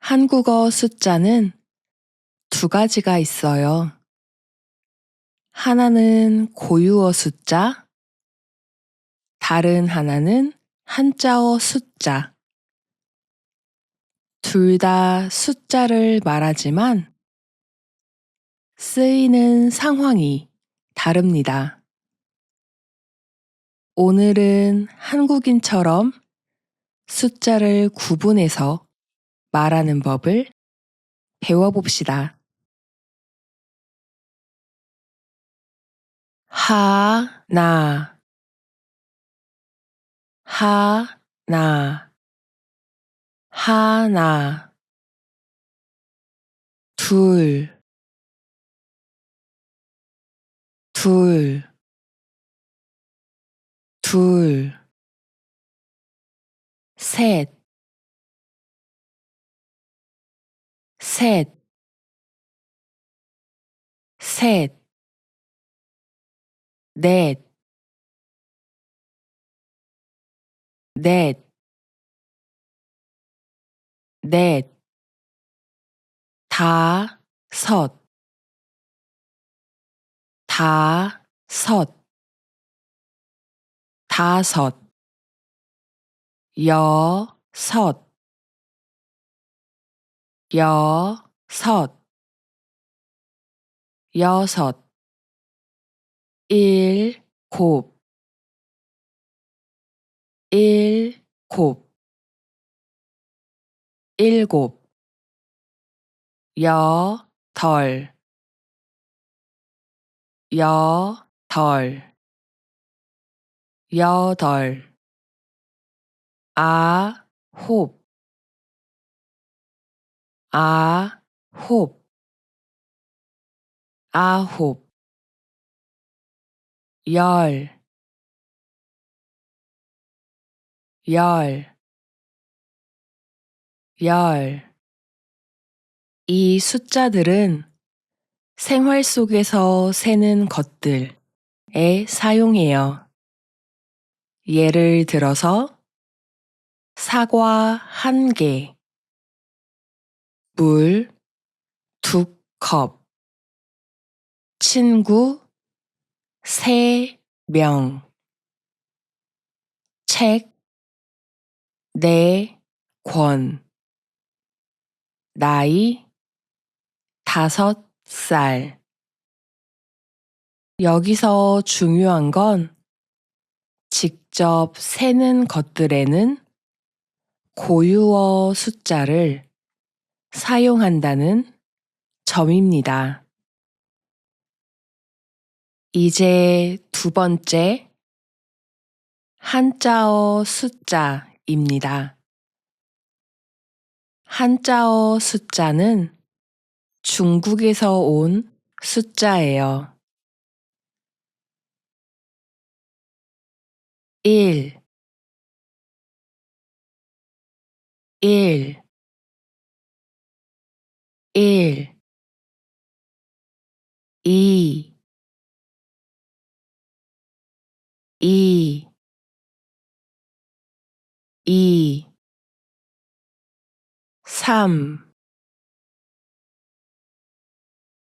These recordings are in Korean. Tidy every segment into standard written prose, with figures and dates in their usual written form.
한국어 숫자는 두 가지가 있어요. 하나는 고유어 숫자, 다른 하나는 한자어 숫자. 둘 다 숫자를 말하지만 쓰이는 상황이 다릅니다. 오늘은 한국인처럼 숫자를 구분해서 말하는 법을 배워봅시다. 하나, 하나, 하나, 둘, 둘, 둘, 셋, 셋, 셋, 넷, 넷, 넷, 다섯, 다섯, 다섯, 여섯, 여섯, 여섯, 일곱, 일곱, 일곱, 여덟, 여덟, 여덟, 아홉, 아홉, 아홉, 열, 열, 열. 이 숫자들은 생활 속에서 세는 것들에 사용해요. 예를 들어서 사과 한 개, 물 두 컵, 친구 세 명, 책 네 권, 나이 5살. 여기서 중요한 건 직접 세는 것들에는 고유어 숫자를 사용한다는 점입니다. 이제 두 번째, 한자어 숫자입니다. 한자어 숫자는 중국에서 온 숫자예요. 1, 1, 1, 2, 2, 2, 3,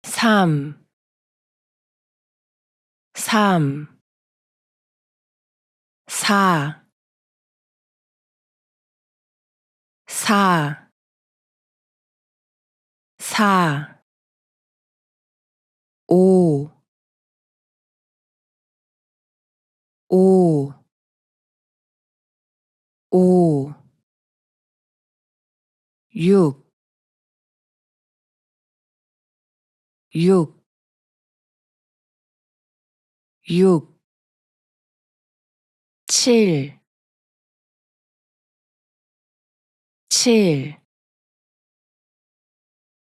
3, 3, 4, 4, 4, 5, 5, 5, 6, 6, 6, 7, 7,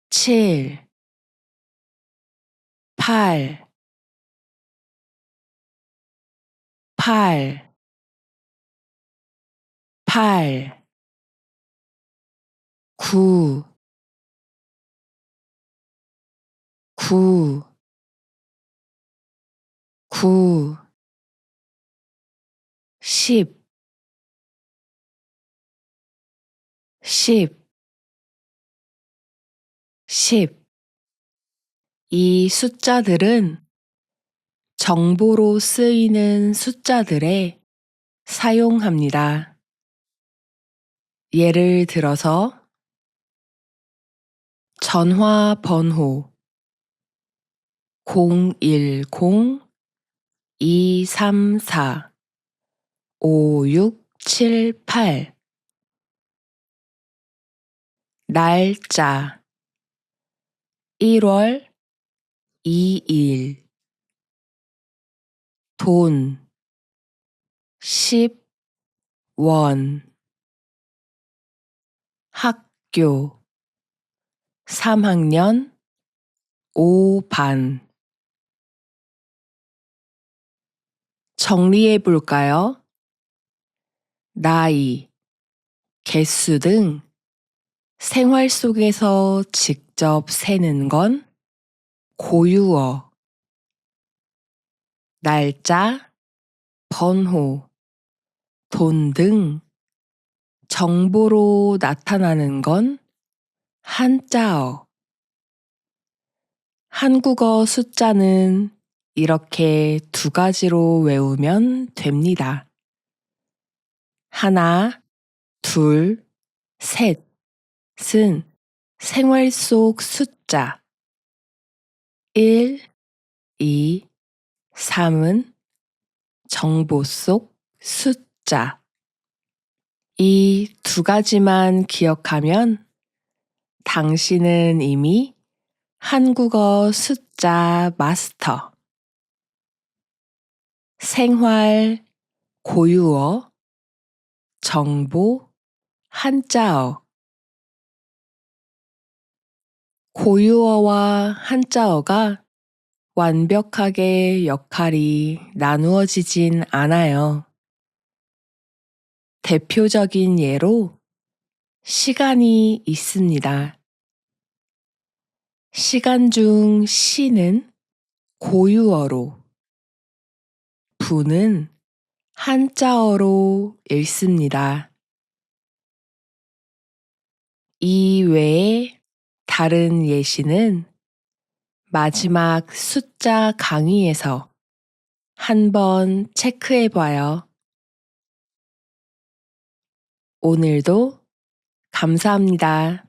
7, 8, 8, 8, 9, 9, 9, 10, 10, 10. 이 숫자들은 정보로 쓰이는 숫자들에 사용합니다. 예를 들어서 전화 번호 010-234-5678 날짜 1월 2일 돈 10원 학교 3학년 5반 정리해 볼까요? 나이, 개수 등 생활 속에서 직접 세는 건 고유어, 날짜, 번호, 돈 등 정보로 나타나는 건 한자어. 한국어 숫자는 이렇게 두 가지로 외우면 됩니다. 하나, 둘, 셋은 생활 속 숫자. 1, 2, 3은 정보 속 숫자. 이 두 가지만 기억하면 당신은 이미 한국어 숫자 마스터. 생활, 고유어, 정보, 한자어. 고유어와 한자어가 완벽하게 역할이 나누어지진 않아요. 대표적인 예로 시간이 있습니다. 시간 중 시는 고유어로, 분은 한자어로 읽습니다. 이 외에 다른 예시는 마지막 숫자 강의에서 한번 체크해 봐요. 오늘도 감사합니다.